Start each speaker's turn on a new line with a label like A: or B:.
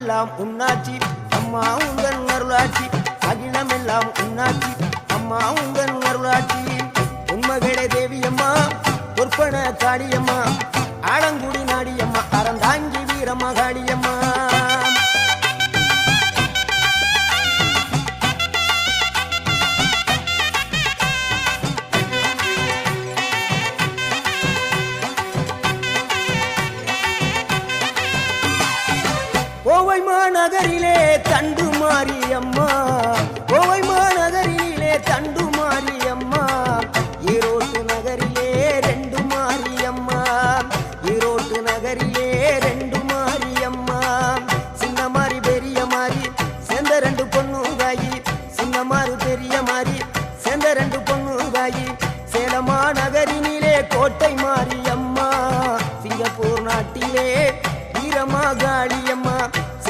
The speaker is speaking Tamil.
A: அகிலமெல்லாம் உன்னாட்சி அம்மா உங்கள் அருளாட்சி அகிலமெல்லாம் உன்னாட்சி அம்மா உங்கள் அருளாட்சி உண்மகளே தேவியம்மா பொற்பன காளியம்மா ஆலங்குடி நாடியம்மா அறந்தாங்கி வீரம்மா காளியம்மா கோவை மாநகரிலே தண்டு மாரியம்மா கோவை மாநகரிலே தண்டு